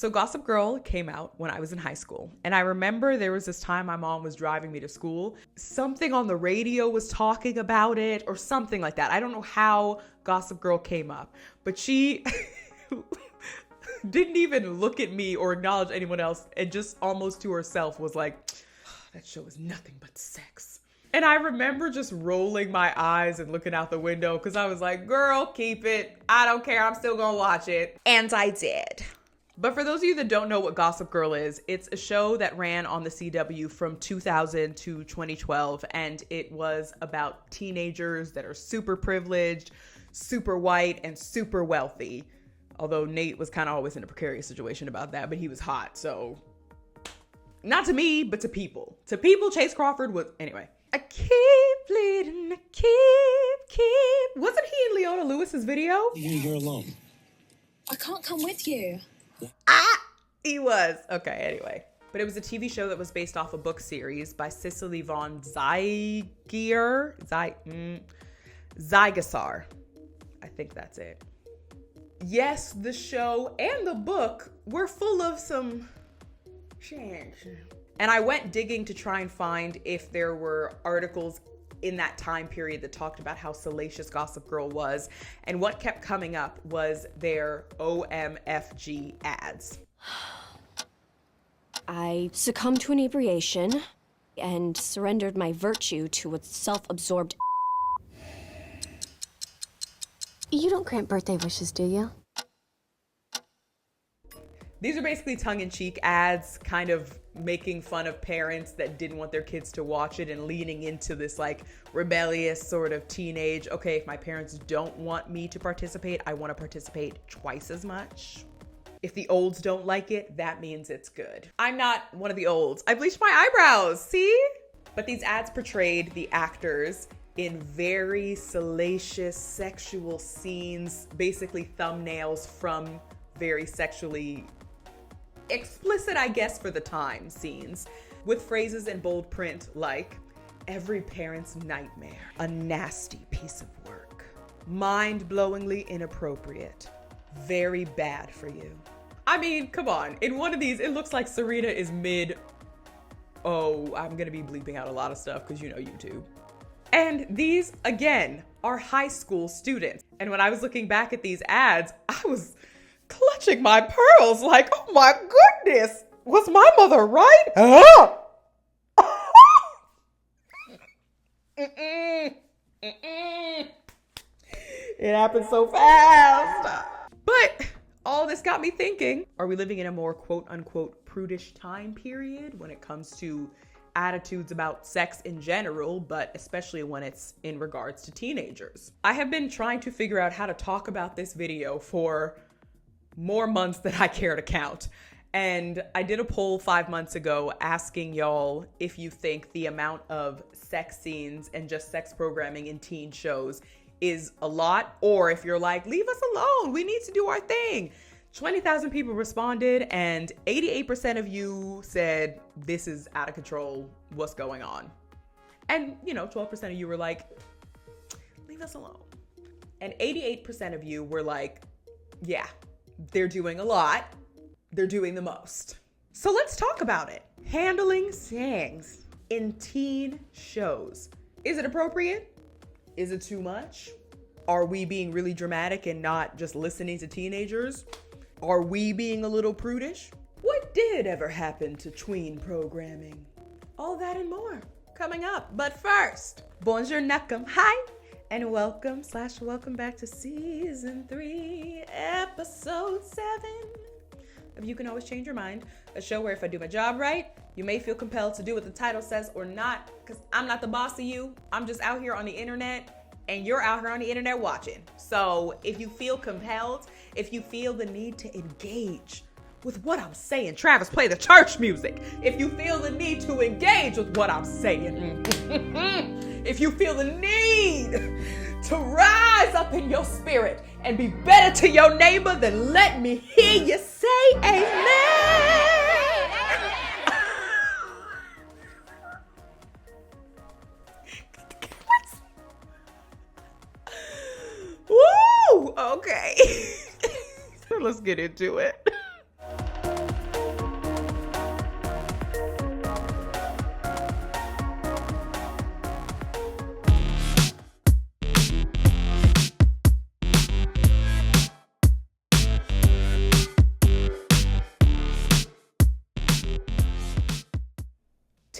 So Gossip Girl came out when I was in high school. And I remember there was this time my mom was driving me to school. Something on the radio was talking about it or something like that. I don't know how Gossip Girl came up, but she didn't even look at me or acknowledge anyone else and just almost to herself was like, oh, that show is nothing but sex. And I remember just rolling my eyes and looking out the window because I was like, girl, keep it. I don't care. I'm still gonna watch it. And I did. But for those of you that don't know what Gossip Girl is, it's a show that ran on the CW from 2000 to 2012, and it was about teenagers that are super privileged, super white, and super wealthy. Although Nate was kind of always in a precarious situation about that, but he was hot, so... Not to me, but to people. To people, Chase Crawford was... Anyway. I keep bleeding, I keep... Wasn't he in Leona Lewis's video? You're alone. I can't come with you. He was. Okay, anyway. But it was a TV show that was based off a book series by Cicely von Zygasar. I think that's it. Yes, the show and the book were full of some shit. And I went digging to try and find if there were articles in that time period that talked about how salacious Gossip Girl was. And what kept coming up was their OMFG ads. I succumbed to inebriation and surrendered my virtue to a self-absorbed... You don't grant birthday wishes, do you? These are basically tongue-in-cheek ads, kind of making fun of parents that didn't want their kids to watch it and leaning into this like rebellious sort of teenage, okay, if my parents don't want me to participate, I want to participate twice as much. If the olds don't like it, that means it's good. I'm not one of the olds. I bleached my eyebrows, see? But these ads portrayed the actors in very salacious sexual scenes, basically thumbnails from very sexually explicit, I guess, for the time scenes, with phrases in bold print like, every parent's nightmare, a nasty piece of work, mind-blowingly inappropriate, very bad for you. I mean, come on, in one of these, it looks like Serena is I'm gonna be bleeping out a lot of stuff because you know YouTube. And these, again, are high school students. And when I was looking back at these ads, I was clutching my pearls like, oh my goodness, was my mother right? It happened so fast. But all this got me thinking, are we living in a more quote unquote prudish time period when it comes to attitudes about sex in general, but especially when it's in regards to teenagers? I have been trying to figure out how to talk about this video for more months than I care to count. And I did a poll 5 months ago asking y'all if you think the amount of sex scenes and just sex programming in teen shows is a lot, or if you're like, leave us alone, we need to do our thing. 20,000 people responded and 88% of you said, this is out of control, what's going on? And 12% of you were like, leave us alone. And 88% of you were like, yeah, they're doing a lot. They're doing the most. So let's talk about it. Handling sex in teen shows. Is it appropriate? Is it too much? Are we being really dramatic and not just listening to teenagers? Are we being a little prudish? What did ever happen to tween programming? All that and more coming up. But first, bonjour, nakum, hi, and welcome back to season 3, episode 7 of You Can Always Change Your Mind, a show where if I do my job right, you may feel compelled to do what the title says or not, because I'm not the boss of you. I'm just out here on the internet, and you're out here on the internet watching. So if you feel compelled, if you feel the need to engage with what I'm saying, Travis, play the church music. If you feel the need to engage with what I'm saying, if you feel the need to rise up in your spirit and be better to your neighbor, then let me hear you say amen. Woo! Okay. So let's get into it.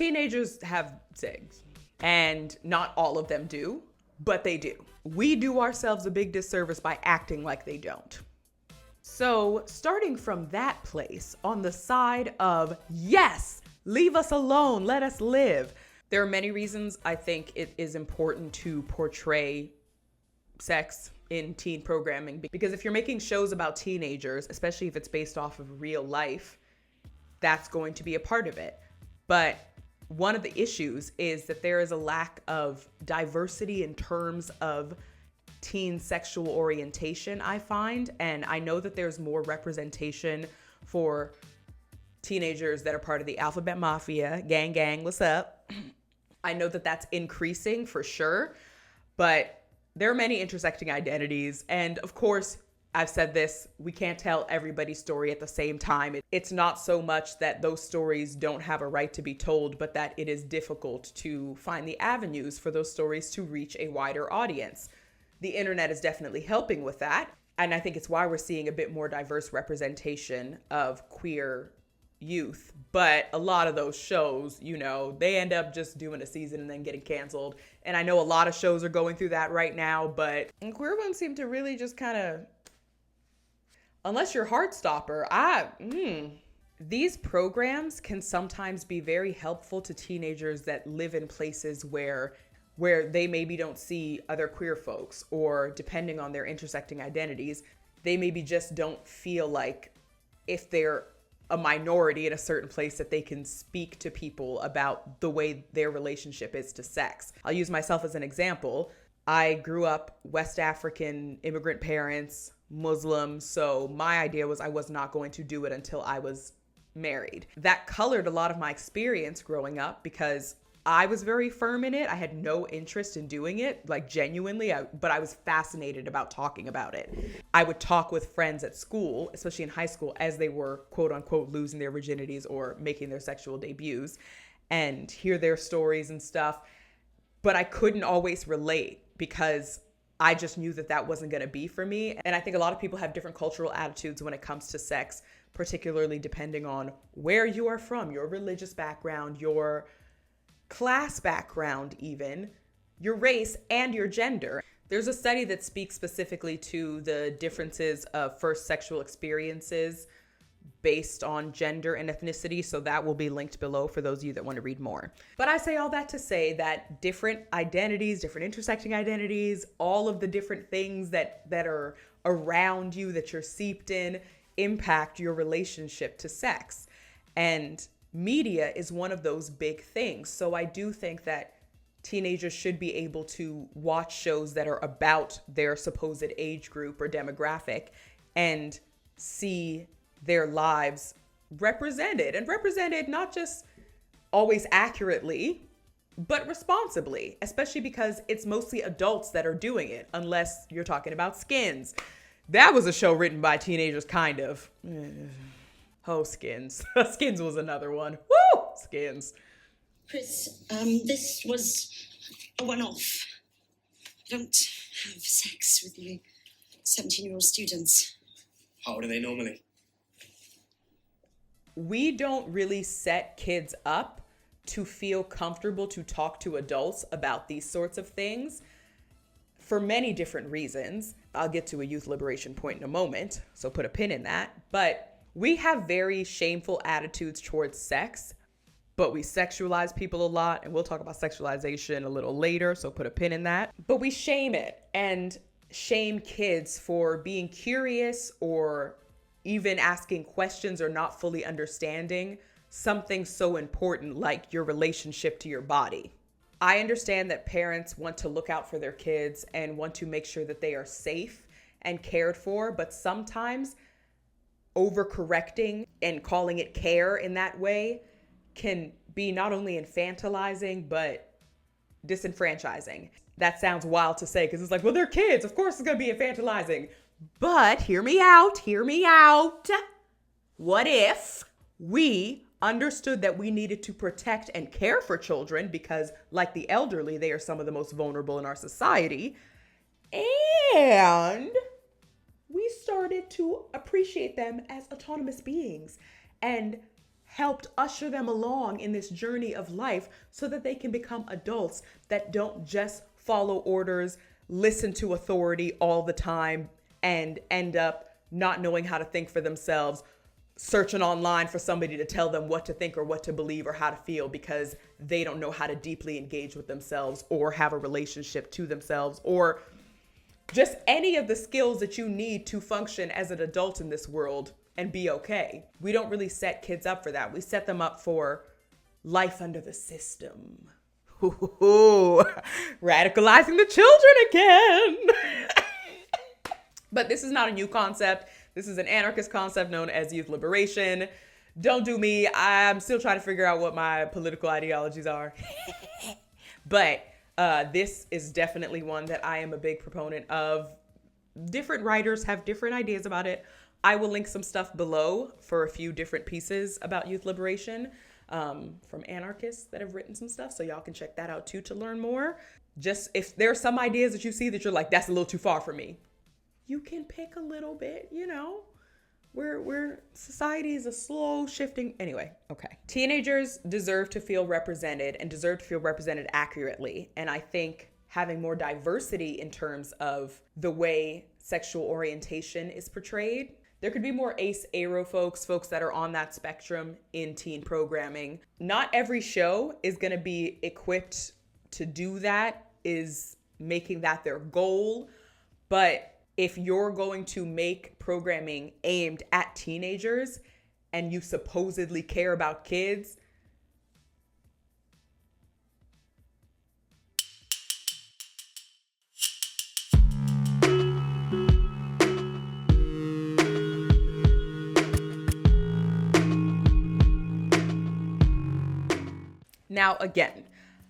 teenagers have SIGs, and not all of them do, but they do. We do ourselves a big disservice by acting like they don't. So starting from that place, on the side of, yes, leave us alone, let us live. There are many reasons I think it is important to portray sex in teen programming, because if you're making shows about teenagers, especially if it's based off of real life, that's going to be a part of it. But one of the issues is that there is a lack of diversity in terms of teen sexual orientation, I find. And I know that there's more representation for teenagers that are part of the alphabet mafia. Gang, gang, what's up? I know that that's increasing for sure, but there are many intersecting identities. And of course, I've said this, we can't tell everybody's story at the same time. It's not so much that those stories don't have a right to be told, but that it is difficult to find the avenues for those stories to reach a wider audience. The internet is definitely helping with that. And I think it's why we're seeing a bit more diverse representation of queer youth. But a lot of those shows, you know, they end up just doing a season and then getting canceled. And I know a lot of shows are going through that right now, but queer ones seem to really just kind of, unless you're Heartstopper, these programs can sometimes be very helpful to teenagers that live in places where they maybe don't see other queer folks, or depending on their intersecting identities, they maybe just don't feel like if they're a minority in a certain place that they can speak to people about the way their relationship is to sex. I'll use myself as an example. I grew up West African immigrant parents, Muslim, so my idea was I was not going to do it until I was married. That colored a lot of my experience growing up because I was very firm in it. I had no interest in doing it, like genuinely, but I was fascinated about talking about it. I would talk with friends at school, especially in high school, as they were quote unquote losing their virginities or making their sexual debuts, and hear their stories and stuff. But I couldn't always relate because I just knew that that wasn't going to be for me. And I think a lot of people have different cultural attitudes when it comes to sex, particularly depending on where you are from, your religious background, your class background, even your race and your gender. There's a study that speaks specifically to the differences of first sexual experiences based on gender and ethnicity, so that will be linked below for those of you that want to read more. But I say all that to say that different identities, different intersecting identities, all of the different things that are around you that you're seeped in impact your relationship to sex. And media is one of those big things. So I do think that teenagers should be able to watch shows that are about their supposed age group or demographic and see their lives represented, and represented not just always accurately, but responsibly, especially because it's mostly adults that are doing it, unless you're talking about Skins. That was a show written by teenagers, kind of. Oh, Skins. Skins was another one. Woo! Skins. Chris, this was a one-off. I don't have sex with you 17-year-old students. How old are they normally? We don't really set kids up to feel comfortable to talk to adults about these sorts of things for many different reasons. I'll get to a youth liberation point in a moment, so put a pin in that. But we have very shameful attitudes towards sex, but we sexualize people a lot, and we'll talk about sexualization a little later, so put a pin in that. But we shame it and shame kids for being curious or even asking questions or not fully understanding something so important like your relationship to your body. I understand that parents want to look out for their kids and want to make sure that they are safe and cared for, but sometimes overcorrecting and calling it care in that way can be not only infantilizing, but disenfranchising. That sounds wild to say because it's like, well, they're kids. Of course it's going to be infantilizing. But hear me out. What if we understood that we needed to protect and care for children because, like the elderly, they are some of the most vulnerable in our society, and we started to appreciate them as autonomous beings and helped usher them along in this journey of life so that they can become adults that don't just follow orders, listen to authority all the time, and end up not knowing how to think for themselves, searching online for somebody to tell them what to think or what to believe or how to feel because they don't know how to deeply engage with themselves or have a relationship to themselves or just any of the skills that you need to function as an adult in this world and be okay. We don't really set kids up for that. We set them up for life under the system. Ooh, radicalizing the children again. But this is not a new concept. This is an anarchist concept known as youth liberation. Don't do me. I'm still trying to figure out what my political ideologies are. But this is definitely one that I am a big proponent of. Different writers have different ideas about it. I will link some stuff below for a few different pieces about youth liberation from anarchists that have written some stuff. So y'all can check that out too to learn more. Just if there are some ideas that you see that you're like, that's a little too far for me, you can pick a little bit, you know. We're society is a slow shifting. Anyway, okay. Teenagers deserve to feel represented and deserve to feel represented accurately. And I think having more diversity in terms of the way sexual orientation is portrayed. There could be more ace-aro folks that are on that spectrum in teen programming. Not every show is going to be equipped to do that, is making that their goal. But if you're going to make programming aimed at teenagers and you supposedly care about kids, now again,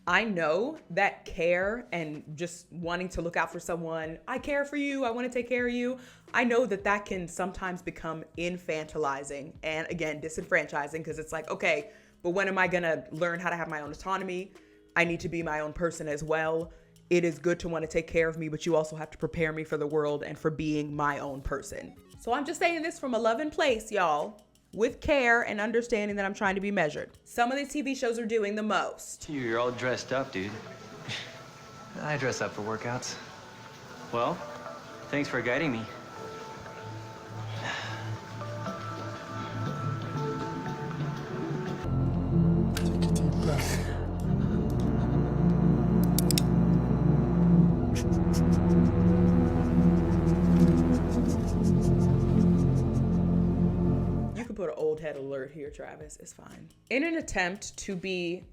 I know that care and just wanting to look out for someone, I care for you, I want to take care of you. I know that that can sometimes become infantilizing and again, disenfranchising because it's like, okay, but when am I going to learn how to have my own autonomy? I need to be my own person as well. It is good to want to take care of me, but you also have to prepare me for the world and for being my own person. So I'm just saying this from a loving place, y'all. With care and understanding that I'm trying to be measured. Some of these TV shows are doing the most. You're all dressed up, dude. I dress up for workouts. Well, thanks for guiding me. Take a deep breath. Put an old head alert here, Travis. It's fine. In an attempt to be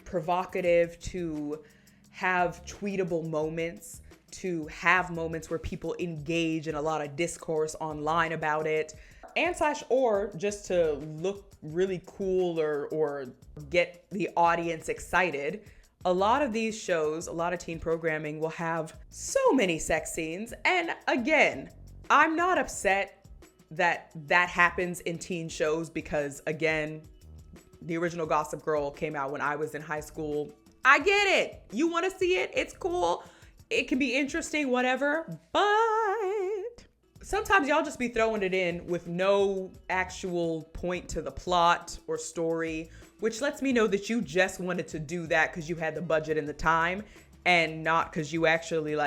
provocative, to have tweetable moments, to have moments where people engage in a lot of discourse online about it, or just to look really cool or get the audience excited, a lot of these shows, a lot of teen programming will have so many sex scenes. And again, I'm not upset that happens in teen shows because, again, the original Gossip Girl came out when I was in high school. I get it. You want to see it? It's cool. It can be interesting, whatever. But sometimes y'all just be throwing it in with no actual point to the plot or story, which lets me know that you just wanted to do that because you had the budget and the time and not because you actually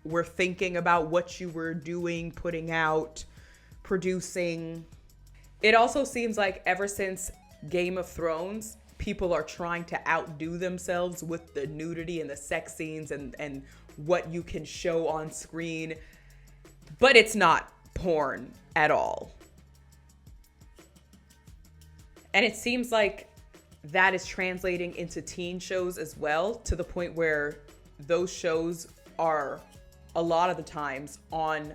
were thinking about what you were doing, putting out, producing. It also seems like ever since Game of Thrones, people are trying to outdo themselves with the nudity and the sex scenes and what you can show on screen, but it's not porn at all. And it seems like that is translating into teen shows as well, to the point where those shows are a lot of the times on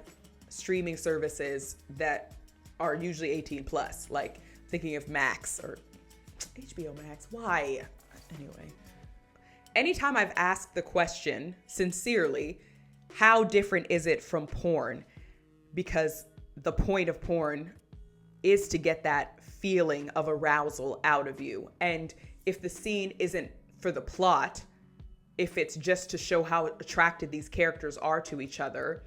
streaming services that are usually 18 plus, like thinking of Max or HBO Max. Why? Anyway, anytime I've asked the question sincerely, how different is it from porn? Because the point of porn is to get that feeling of arousal out of you. And if the scene isn't for the plot, if it's just to show how attracted these characters are to each other,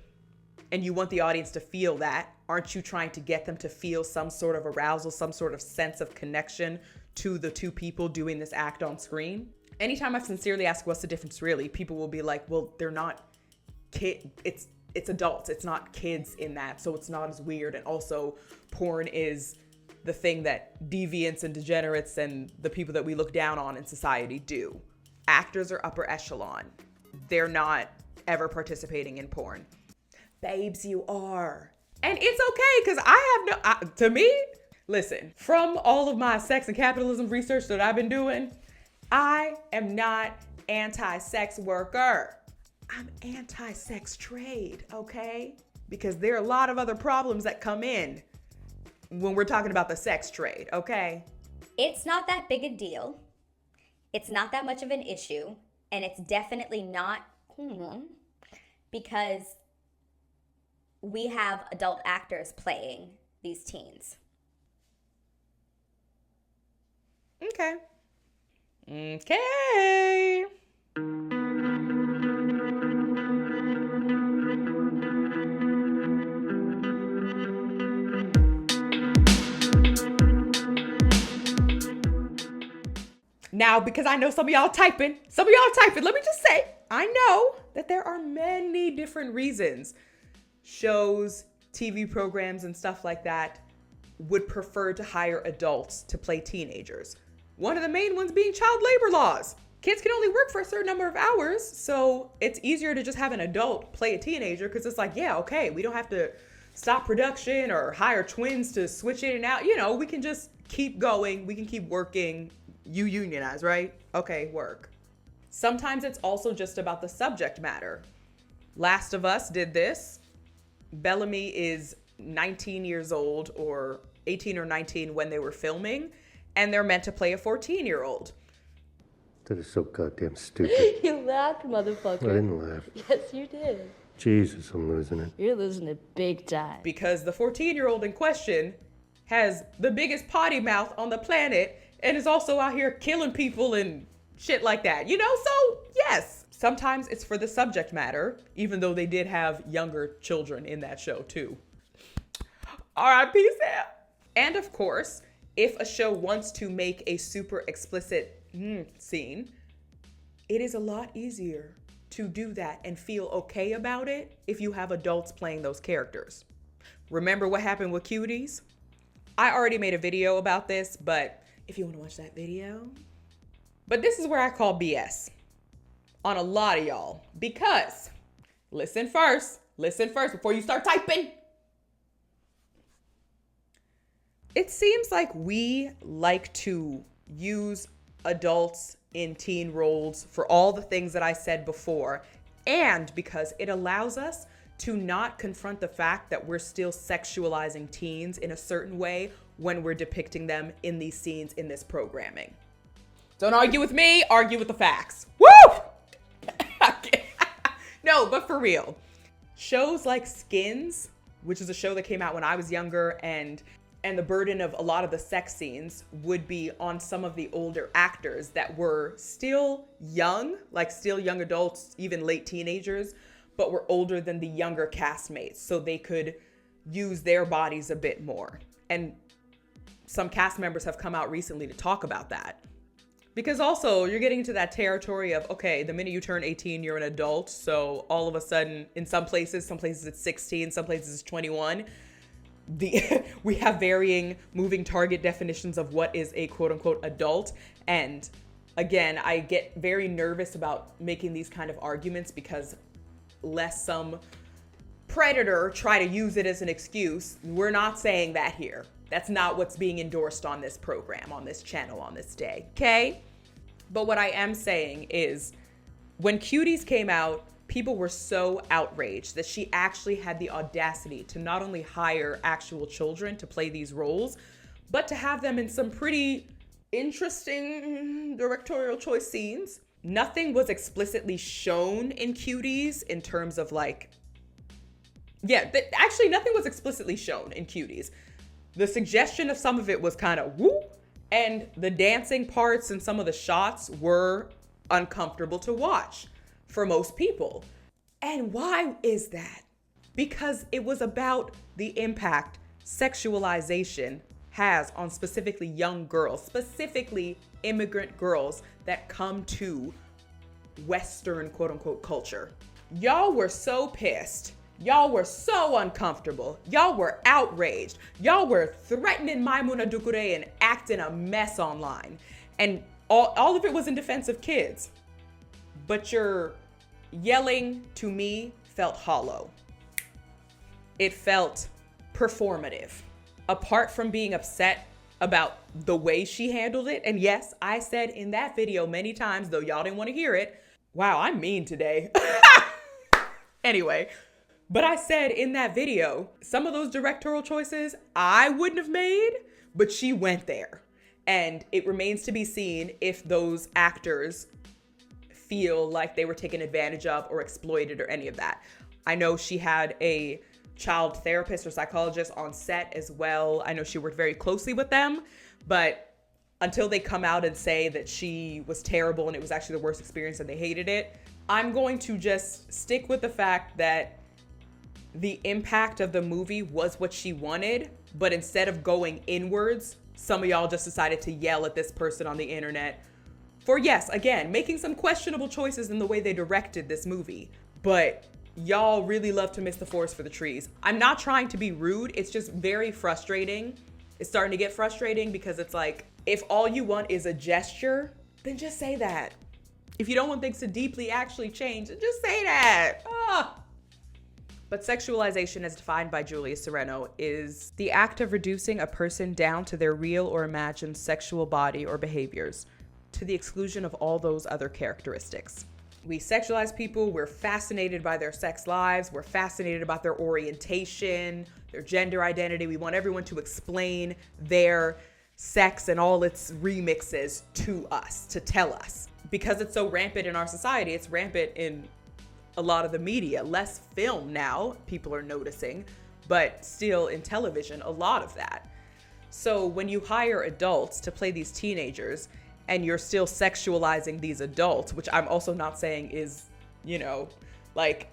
and you want the audience to feel that, aren't you trying to get them to feel some sort of arousal, some sort of sense of connection to the two people doing this act on screen? Anytime I've sincerely asked what's the difference really, people will be like, well, they're not it's adults, it's not kids in that, so it's not as weird. And also porn is the thing that deviants and degenerates and the people that we look down on in society do. Actors are upper echelon. They're not ever participating in porn. Babes, you are. And it's okay, because to me, listen, from all of my sex and capitalism research that I've been doing, I am not anti-sex worker. I'm anti-sex trade, okay? Because there are a lot of other problems that come in when we're talking about the sex trade, okay? It's not that big a deal. It's not that much of an issue. And it's definitely not because we have adult actors playing these teens. Okay. Okay. Now, because I know some of y'all typing, let me just say, I know that there are many different reasons shows, TV programs, and stuff like that would prefer to hire adults to play teenagers. One of the main ones being child labor laws. Kids can only work for a certain number of hours, so it's easier to just have an adult play a teenager because it's like, yeah, okay, we don't have to stop production or hire twins to switch in and out. You know, we can just keep going, we can keep working. You unionize, right? Okay, work. Sometimes it's also just about the subject matter. Last of Us did this. Bellamy is 19 years old, or 18 or 19 when they were filming, and they're meant to play a 14-year-old. That is so goddamn stupid. You laughed, motherfucker. I didn't laugh. Yes, you did. Jesus, I'm losing it. You're losing it big time. Because the 14-year-old in question has the biggest potty mouth on the planet and is also out here killing people and shit like that, you know? So, yes, sometimes it's for the subject matter, even though they did have younger children in that show too. R.I.P. Sam. And of course, if a show wants to make a super explicit scene, it is a lot easier to do that and feel okay about it if you have adults playing those characters. Remember what happened with Cuties? I already made a video about this, but if you want to watch that video. But this is where I call BS on a lot of y'all, because listen first before you start typing. It seems like we like to use adults in teen roles for all the things that I said before, and because it allows us to not confront the fact that we're still sexualizing teens in a certain way when we're depicting them in these scenes in this programming. Don't argue with me, argue with the facts. Woo! No, but for real. Shows like Skins, which is a show that came out when I was younger, and the burden of a lot of the sex scenes would be on some of the older actors that were still young, like still young adults, even late teenagers, but were older than the younger castmates, so they could use their bodies a bit more. And some cast members have come out recently to talk about that. Because also, you're getting into that territory of, okay, the minute you turn 18, you're an adult, so all of a sudden, in some places it's 16, some places it's 21. We have varying moving target definitions of what is a quote-unquote adult. And again, I get very nervous about making these kind of arguments because lest some predator try to use it as an excuse. We're not saying that here. That's not what's being endorsed on this program, on this channel, on this day, okay? But what I am saying is when Cuties came out, people were so outraged that she actually had the audacity to not only hire actual children to play these roles, but to have them in some pretty interesting directorial choice scenes. Nothing was explicitly shown in Cuties in terms of like, actually nothing was explicitly shown in Cuties. The suggestion of some of it was kind of woo, and the dancing parts and some of the shots were uncomfortable to watch for most people. And why is that? because it was about the impact sexualization has on specifically young girls, specifically immigrant girls that come to Western quote unquote culture. Y'all were so pissed. Y'all were so uncomfortable. Y'all were outraged. Y'all were threatening Maimouna Dukure and acting a mess online. And all of it was in defense of kids. But your yelling to me felt hollow. It felt performative. Apart from being upset about the way she handled it, and yes, I said in that video many times, though y'all didn't want to hear it, wow, I'm mean today. Anyway, but I said in that video, some of those directorial choices I wouldn't have made, but she went there. And it remains to be seen if those actors feel like they were taken advantage of or exploited or any of that. I know she had a child therapist or psychologist on set as well. I know she worked very closely with them, but until they come out and say that she was terrible and it was actually the worst experience and they hated it, I'm going to just stick with the fact that the impact of the movie was what she wanted, but instead of going inwards, some of y'all just decided to yell at this person on the internet for, yes, again, making some questionable choices in the way they directed this movie. But y'all really love to miss the forest for the trees. I'm not trying to be rude. It's just very frustrating. It's starting to get frustrating because it's like, if all you want is a gesture, then just say that. If you don't want things to deeply actually change, then just say that. But sexualization, as defined by Julia Sereno, is the act of reducing a person down to their real or imagined sexual body or behaviors, to the exclusion of all those other characteristics. We sexualize people, we're fascinated by their sex lives, we're fascinated about their orientation, their gender identity. We want everyone to explain their sex and all its remixes to us, to tell us. Because it's so rampant in our society, it's rampant in a lot of the media. Less film now, people are noticing, but still in television, a lot of that. So when you hire adults to play these teenagers and you're still sexualizing these adults, which I'm also not saying is, like,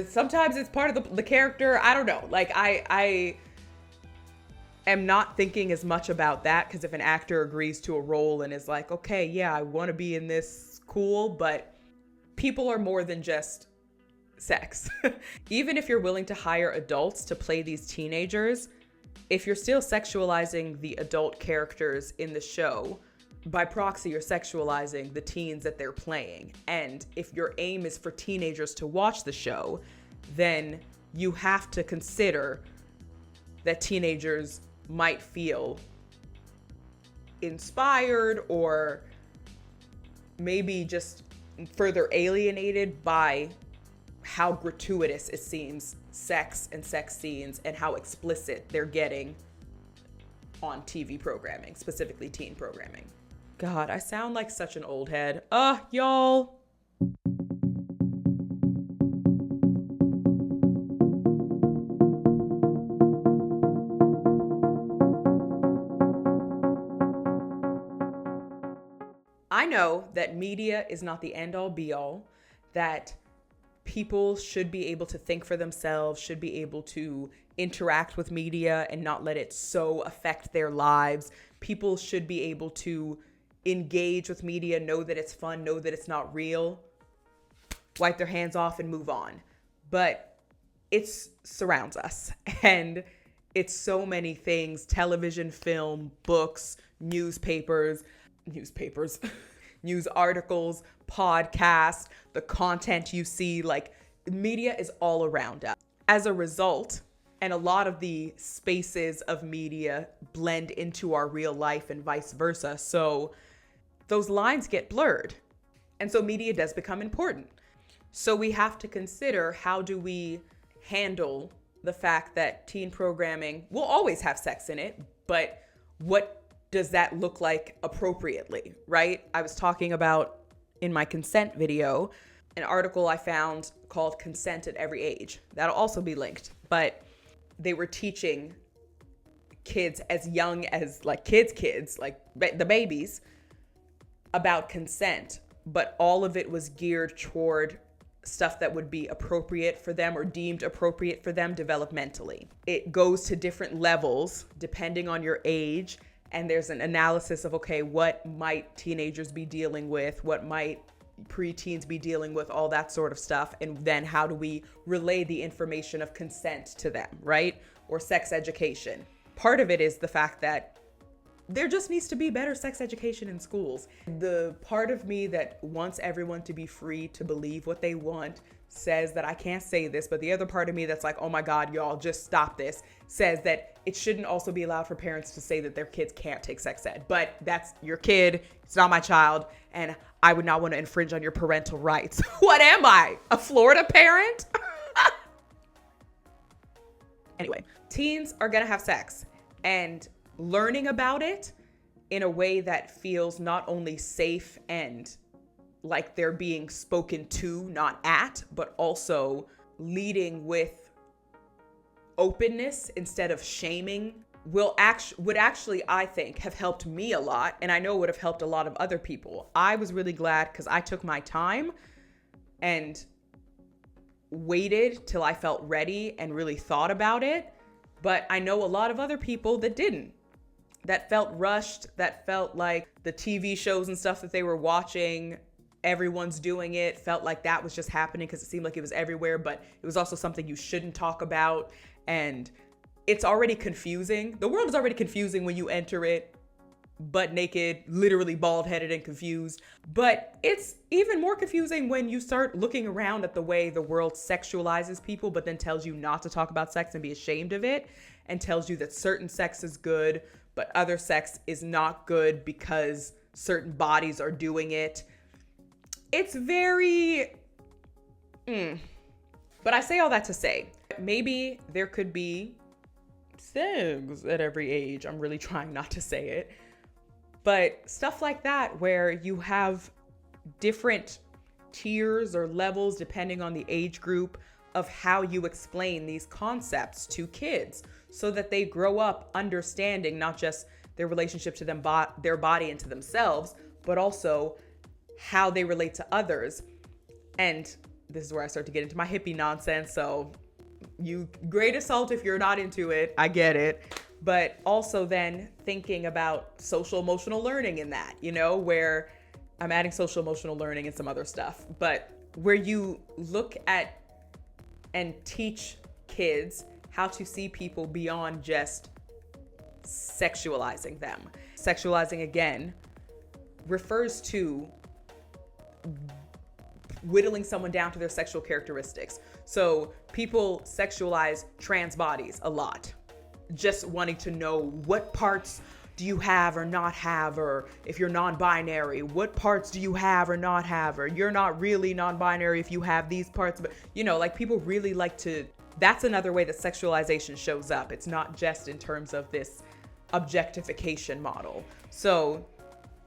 sometimes it's part of the character. I don't know. Like, I am not thinking as much about that, because if an actor agrees to a role and is like, okay, yeah, I want to be in this, cool, but people are more than just sex. Even if you're willing to hire adults to play these teenagers, if you're still sexualizing the adult characters in the show, by proxy, you're sexualizing the teens that they're playing. And if your aim is for teenagers to watch the show, then you have to consider that teenagers might feel inspired or maybe just further alienated by how gratuitous it seems sex and sex scenes and how explicit they're getting on TV programming, specifically teen programming. God, I sound like such an old head. Y'all. I know that media is not the end-all be-all, that people should be able to think for themselves, should be able to interact with media and not let it so affect their lives. People should be able to engage with media, know that it's fun, know that it's not real, wipe their hands off and move on. But it surrounds us, and it's so many things: television, film, books, newspapers, news articles, podcasts, the content you see. Like, media is all around us. As a result, and a lot of the spaces of media blend into our real life and vice versa. So those lines get blurred. And so media does become important. So we have to consider, how do we handle the fact that teen programming will always have sex in it, but what does that look like appropriately, right? I was talking about, in my consent video, an article I found called Consent at Every Age. That'll also be linked. But they were teaching kids as young as, like, kids, like the babies, about consent. But all of it was geared toward stuff that would be appropriate for them or deemed appropriate for them developmentally. It goes to different levels depending on your age, and there's an analysis of, okay, what might teenagers be dealing with, what might preteens be dealing with, all that sort of stuff, and then how do we relay the information of consent to them, right? Or sex education. Part of it is the fact that there just needs to be better sex education in schools. The part of me that wants everyone to be free to believe what they want says that I can't say this, but the other part of me that's like, oh my God, y'all, just stop this, says that it shouldn't also be allowed for parents to say that their kids can't take sex ed. But that's your kid, it's not my child, and I would not want to infringe on your parental rights. What am I, a Florida parent? Anyway, teens are gonna have sex, and learning about it in a way that feels not only safe and like they're being spoken to, not at, but also leading with openness instead of shaming would actually, I think, have helped me a lot. And I know would have helped a lot of other people. I was really glad because I took my time and waited till I felt ready and really thought about it. But I know a lot of other people that didn't. That felt rushed, that felt like the TV shows and stuff that they were watching, everyone's doing it, felt like that was just happening because it seemed like it was everywhere, but it was also something you shouldn't talk about. And it's already confusing. The world is already confusing when you enter it butt naked, literally bald-headed and confused. But it's even more confusing when you start looking around at the way the world sexualizes people, but then tells you not to talk about sex and be ashamed of it, and tells you that certain sex is good, but other sex is not good because certain bodies are doing it. It's very, But I say all that to say, maybe there could be sex at every age. I'm really trying not to say it. But stuff like that where you have different tiers or levels depending on the age group of how you explain these concepts to kids so that they grow up understanding not just their relationship to their body and to themselves, but also how they relate to others. And this is where I start to get into my hippie nonsense. So you great assault if you're not into it. I get it. But also then thinking about social emotional learning in that, where I'm adding social emotional learning and some other stuff, but where you look at and teach kids how to see people beyond just sexualizing them. Sexualizing, again, refers to whittling someone down to their sexual characteristics. So people sexualize trans bodies a lot, just wanting to know what parts do you have or not have, or if you're non-binary, what parts do you have or not have, or you're not really non-binary if you have these parts. But like people really like to, that's another way that sexualization shows up. It's not just in terms of this objectification model. So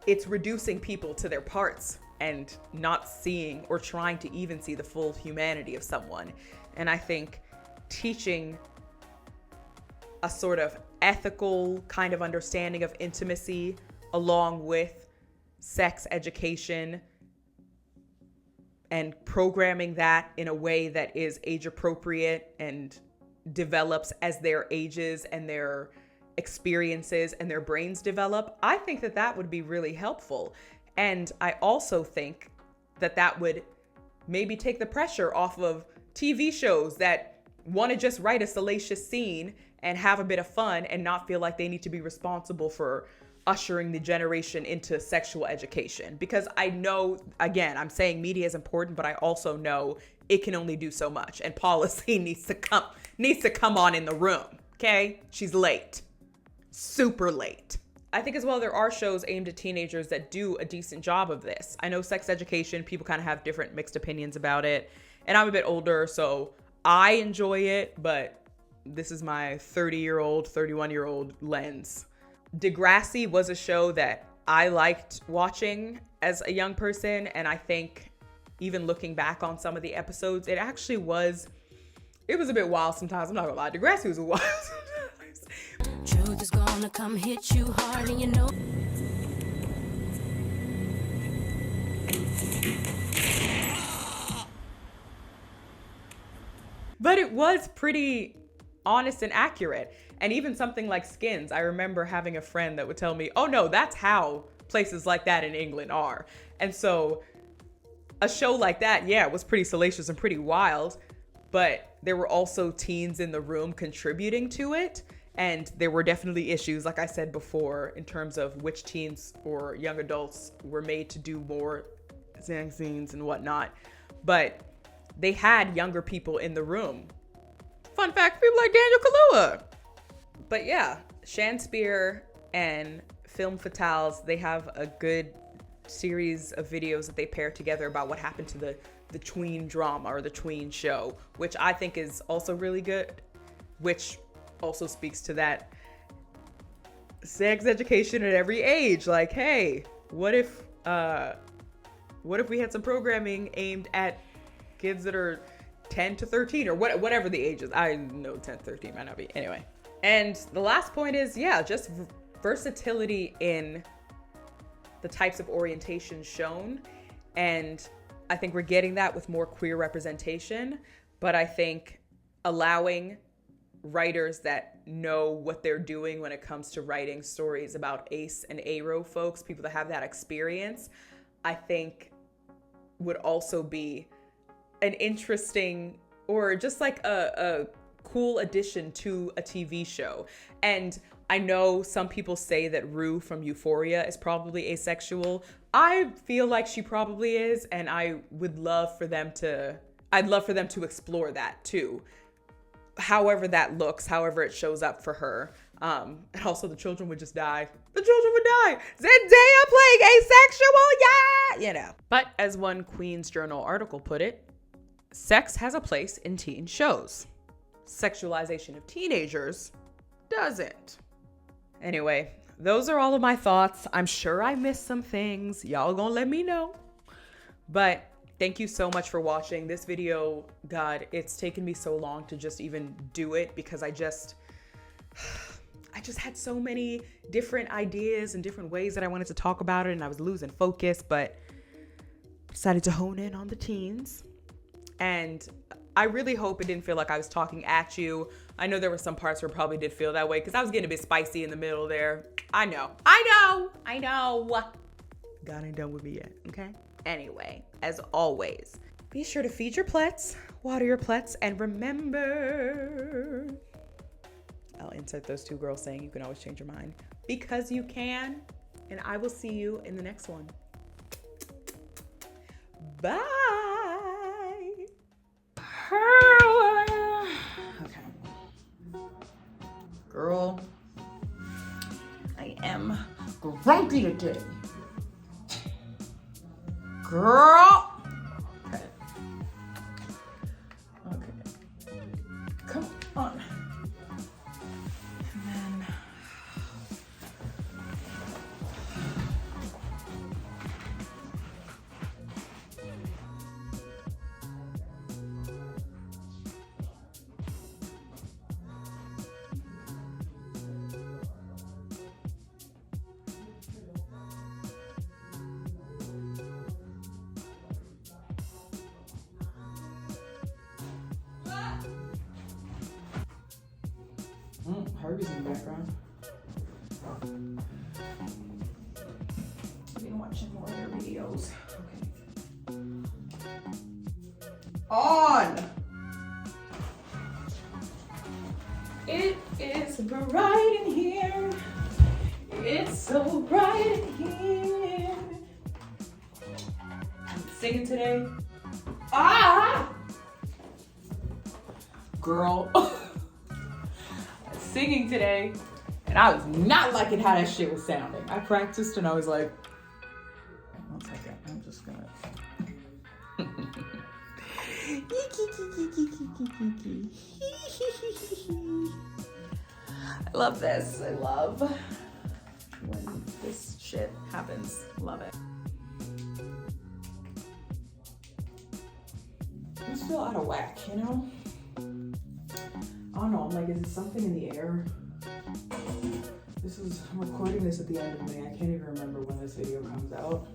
it's reducing people to their parts and not seeing or trying to even see the full humanity of someone. And I think teaching a sort of ethical kind of understanding of intimacy along with sex education and programming that in a way that is age appropriate and develops as their ages and their experiences and their brains develop, I think that that would be really helpful. And I also think that that would maybe take the pressure off of TV shows that want to just write a salacious scene and have a bit of fun and not feel like they need to be responsible for ushering the generation into sexual education. Because I know, again, I'm saying media is important, but I also know it can only do so much. And policy needs to come on in the room, okay? She's late, super late. I think as well, there are shows aimed at teenagers that do a decent job of this. I know sex education, people kind of have different mixed opinions about it. And I'm a bit older, so I enjoy it, but this is my 30-year-old, 31-year-old lens. Degrassi was a show that I liked watching as a young person, and I think even looking back on some of the episodes, it was a bit wild sometimes. I'm not gonna lie, Degrassi was wild sometimes. Truth is gonna come hit you hard, and you know. but it was pretty honest and accurate. And even something like Skins, I remember having a friend that would tell me, oh no, that's how places like that in England are. And so a show like that, yeah, it was pretty salacious and pretty wild, but there were also teens in the room contributing to it. And there were definitely issues, like I said before, in terms of which teens or young adults were made to do more scenes and whatnot. But they had younger people in the room. Fun fact, people like Daniel Kaluuya. But yeah, Shakespeare and Film Fatales, they have a good series of videos that they pair together about what happened to the tween drama or the tween show, which I think is also really good, which also speaks to that sex education at every age. Like, hey, what if we had some programming aimed at kids that are 10 to 13 or whatever the age is. I know 10 to 13 might not be. Anyway. And the last point is, yeah, just versatility in the types of orientation shown. And I think we're getting that with more queer representation. But I think allowing writers that know what they're doing when it comes to writing stories about ACE and ARO folks, people that have that experience, I think would also be an interesting or just like a cool addition to a TV show. And I know some people say that Rue from Euphoria is probably asexual. I feel like she probably is, and I'd love for them to explore that too. However that looks, however it shows up for her. And also the children would just die. The children would die. Zendaya playing asexual, yeah! You know. But as one Queen's Journal article put it, sex has a place in teen shows. Sexualization of teenagers doesn't. Anyway, those are all of my thoughts. I'm sure I missed some things. Y'all gonna let me know. But thank you so much for watching this video. God, it's taken me so long to just even do it because I just had so many different ideas and different ways that I wanted to talk about it, and I was losing focus, but decided to hone in on the teens. And I really hope it didn't feel like I was talking at you. I know there were some parts where it probably did feel that way because I was getting a bit spicy in the middle there. I know. God ain't done with me yet, okay? Anyway, as always, be sure to feed your plets, water your plets, and remember, I'll insert those two girls saying you can always change your mind because you can. And I will see you in the next one. Bye. Okay. Girl, I am grumpy today. Girl. Okay. Come on. And then Harvey's in the background. I've been watching more of their videos. Okay. On! It is bright in here. It's so bright in here. I'm singing today. Ah! Girl. Singing today, and I was not liking how that shit was sounding. I practiced and I was like, one second, I'm just gonna. I love this. I love when this shit happens. Love it. I just feel out of whack, you know? I don't know, I'm like, is it something in the air? I'm recording this at the end of May. I can't even remember when this video comes out.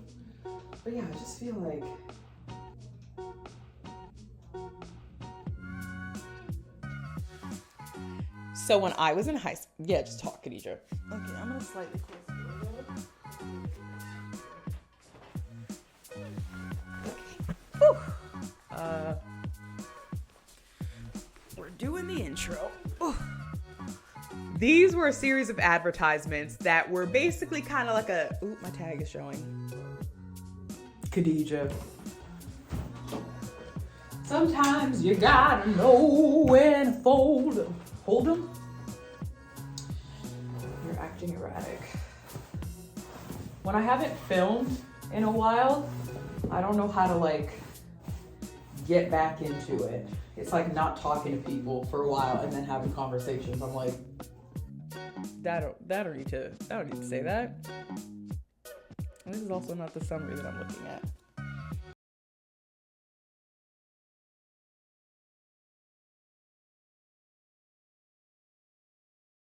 But yeah, I just feel like So when I was in high school, yeah, just talk, Khadija. Okay, I'm gonna slightly close the window. Okay. Whew. We're doing the intro. These were a series of advertisements that were basically kind of like a, ooh, my tag is showing. Khadija. Sometimes you gotta know when to fold 'em. Hold 'em? You're acting erratic. When I haven't filmed in a while, I don't know how to like get back into it. It's like not talking to people for a while and then having conversations. I'm like, I don't need to say that. And this is also not the summary that I'm looking at.